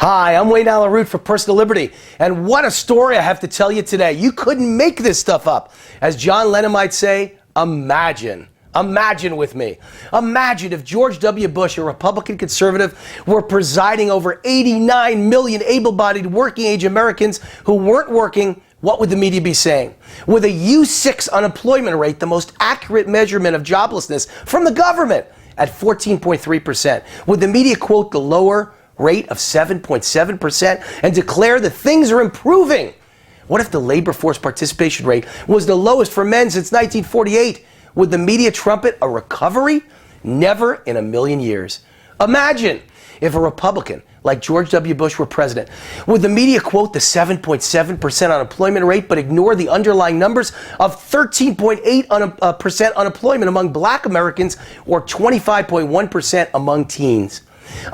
Hi, I'm Wayne Allen Root for Personal Liberty, and what a story I have to tell you today. You couldn't make this stuff up. As John Lennon might say, imagine. Imagine with me. Imagine if George W. Bush, a Republican conservative, were presiding over 89 million able-bodied working-age Americans who weren't working. What would the media be saying? With a U6 unemployment rate, the most accurate measurement of joblessness from the government, at 14.3%, would the media quote the lower rate of 7.7% and declare that things are improving? What if the labor force participation rate was the lowest for men since 1948? Would the media trumpet a recovery? Never in a million years. Imagine if a Republican like George W. Bush were president. Would the media quote the 7.7% unemployment rate but ignore the underlying numbers of 13.8% unemployment among black Americans or 25.1% among teens?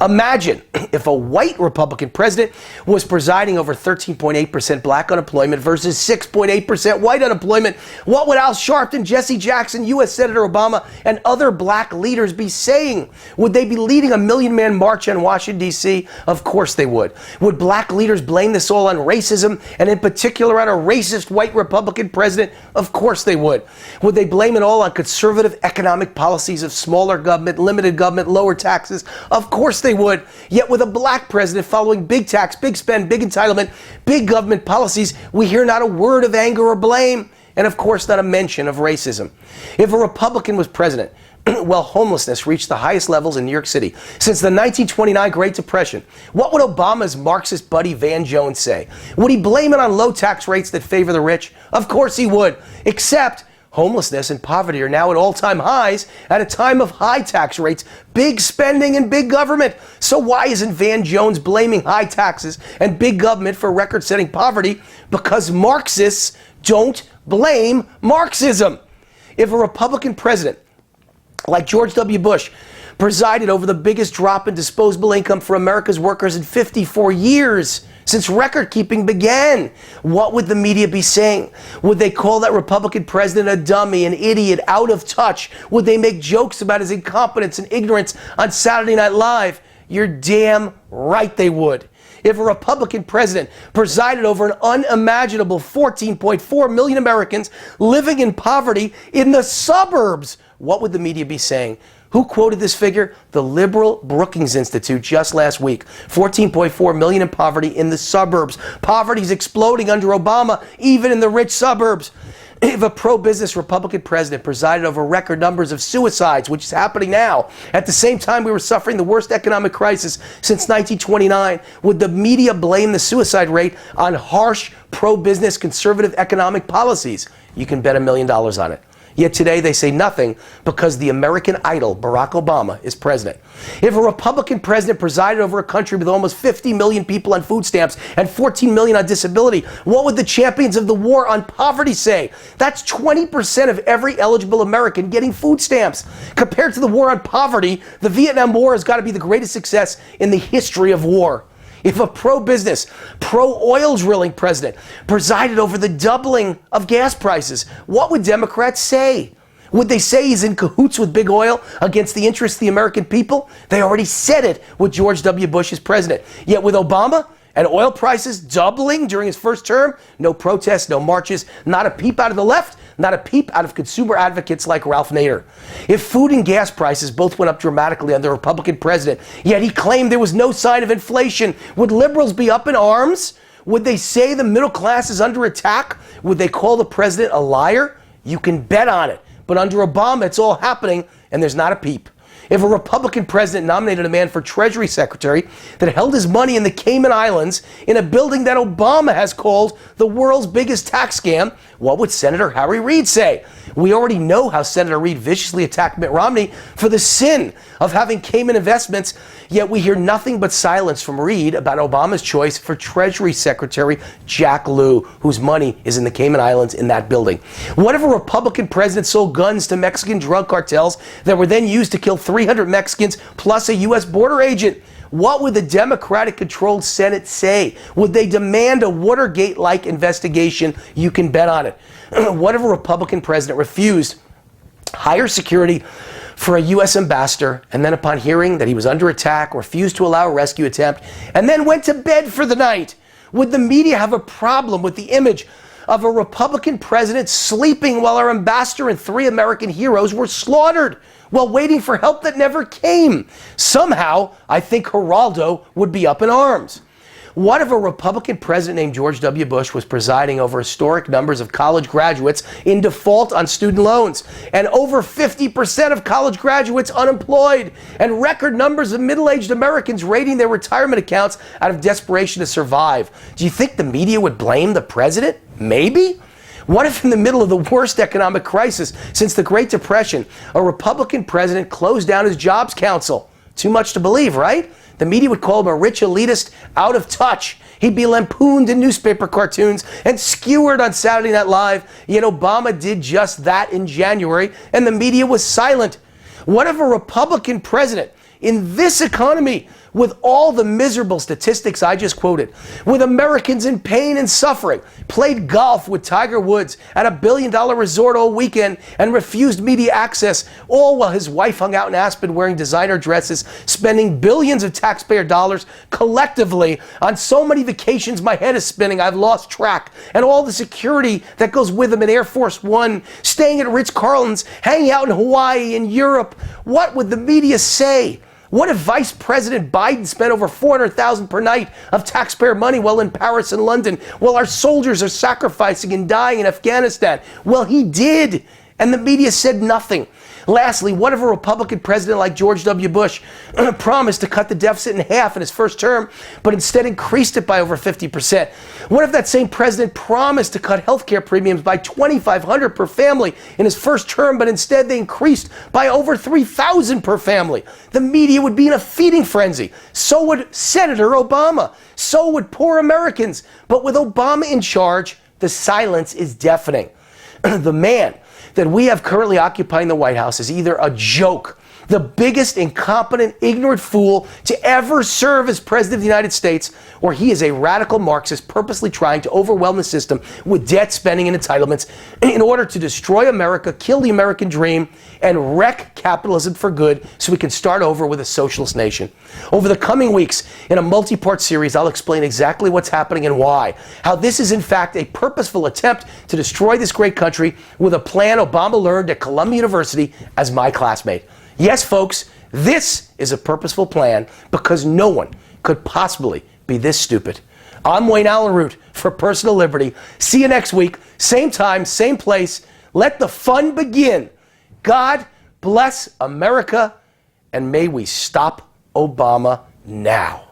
Imagine if a white Republican president was presiding over 13.8% black unemployment versus 6.8% white unemployment. What would Al Sharpton, Jesse Jackson, U.S. Senator Obama, and other black leaders be saying? Would they be leading a million-man march on Washington, D.C.? Of course they would. Would black leaders blame this all on racism, and in particular on a racist white Republican president? Of course they would. Would they blame it all on conservative economic policies of smaller government, limited government, lower taxes? Of course they would. Yet with a black president following big tax, big spend, big entitlement, big government policies, we hear not a word of anger or blame, and of course not a mention of racism. If a Republican was president, well, homelessness reached the highest levels in New York City since the 1929 Great Depression. What would Obama's Marxist buddy Van Jones say? Would he blame it on low tax rates that favor the rich? Of course he would, except homelessness and poverty are now at all-time highs at a time of high tax rates, big spending, and big government. So why isn't Van Jones blaming high taxes and big government for record-setting poverty? Because Marxists don't blame Marxism. If a Republican president like George W. Bush presided over the biggest drop in disposable income for America's workers in 54 years, since record-keeping began, what would the media be saying? Would they call that Republican president a dummy, an idiot, out of touch? Would they make jokes about his incompetence and ignorance on Saturday Night Live? You're damn right they would. If a Republican president presided over an unimaginable 14.4 million Americans living in poverty in the suburbs, what would the media be saying? Who quoted this figure? The liberal Brookings Institute just last week. 14.4 million in poverty in the suburbs. Poverty's exploding under Obama, even in the rich suburbs. If a pro-business Republican president presided over record numbers of suicides, which is happening now, at the same time we were suffering the worst economic crisis since 1929, would the media blame the suicide rate on harsh pro-business conservative economic policies? You can bet $1 million on it. Yet today they say nothing because the American idol, Barack Obama, is president. If a Republican president presided over a country with almost 50 million people on food stamps and 14 million on disability, what would the champions of the war on poverty say? That's 20% of every eligible American getting food stamps. Compared to the war on poverty, the Vietnam War has got to be the greatest success in the history of war. If a pro-business, pro-oil drilling president presided over the doubling of gas prices, what would Democrats say? Would they say he's in cahoots with big oil against the interests of the American people? They already said it with George W. Bush as president. Yet with Obama and oil prices doubling during his first term, no protests, no marches, not a peep out of the left, not a peep out of consumer advocates like Ralph Nader. If food and gas prices both went up dramatically under a Republican president, yet he claimed there was no sign of inflation, would liberals be up in arms? Would they say the middle class is under attack? Would they call the president a liar? You can bet on it. But under Obama, it's all happening, and there's not a peep. If a Republican president nominated a man for Treasury Secretary that held his money in the Cayman Islands in a building that Obama has called the world's biggest tax scam, what would Senator Harry Reid say? We already know how Senator Reid viciously attacked Mitt Romney for the sin of having Cayman investments, yet we hear nothing but silence from Reid about Obama's choice for Treasury Secretary Jack Lew, whose money is in the Cayman Islands in that building. What if a Republican president sold guns to Mexican drug cartels that were then used to kill 300 Mexicans plus a U.S. border agent? What would the Democratic-controlled Senate say? Would they demand a Watergate-like investigation? You can bet on it. What if a Republican president refused higher security for a U.S. ambassador, and then upon hearing that he was under attack, refused to allow a rescue attempt, and then went to bed for the night? Would the media have a problem with the image of a Republican president sleeping while our ambassador and 3 American heroes were slaughtered while waiting for help that never came? Somehow, I think Geraldo would be up in arms. What if a Republican president named George W. Bush was presiding over historic numbers of college graduates in default on student loans, and over 50% of college graduates unemployed, and record numbers of middle-aged Americans raiding their retirement accounts out of desperation to survive? Do you think the media would blame the president? Maybe. What if in the middle of the worst economic crisis since the Great Depression, a Republican president closed down his jobs council? Too much to believe, right? The media would call him a rich elitist out of touch. He'd be lampooned in newspaper cartoons and skewered on Saturday Night Live. Yet Obama did just that in January, and the media was silent. What if a Republican president in this economy, with all the miserable statistics I just quoted, with Americans in pain and suffering, played golf with Tiger Woods at a $1 billion resort all weekend and refused media access, all while his wife hung out in Aspen wearing designer dresses, spending billions of taxpayer dollars collectively on so many vacations my head is spinning I've lost track, and all the security that goes with them in Air Force One, staying at Ritz-Carlton's, hanging out in Hawaii and Europe? What would the media say? What if Vice President Biden spent over $400,000 per night of taxpayer money while in Paris and London, while our soldiers are sacrificing and dying in Afghanistan? Well, he did, and the media said nothing. Lastly, what if a Republican president like George W. Bush promised to cut the deficit in half in his first term, but instead increased it by over 50%? What if that same president promised to cut healthcare premiums by $2,500 per family in his first term, but instead they increased by over $3,000 per family? The media would be in a feeding frenzy. So would Senator Obama. So would poor Americans. But with Obama in charge, the silence is deafening. The man that we have currently occupying the White House is either a joke, the biggest incompetent, ignorant fool to ever serve as president of the United States, or he is a radical Marxist purposely trying to overwhelm the system with debt, spending, and entitlements in order to destroy America, kill the American dream, and wreck capitalism for good so we can start over with a socialist nation. Over the coming weeks, in a multi-part series, I'll explain exactly what's happening and why. How this is in fact a purposeful attempt to destroy this great country with a plan Obama learned at Columbia University as my classmate. Yes, folks, this is a purposeful plan because no one could possibly be this stupid. I'm Wayne Allen Root for Personal Liberty. See you next week, same time, same place. Let the fun begin. God bless America, and may we stop Obama now.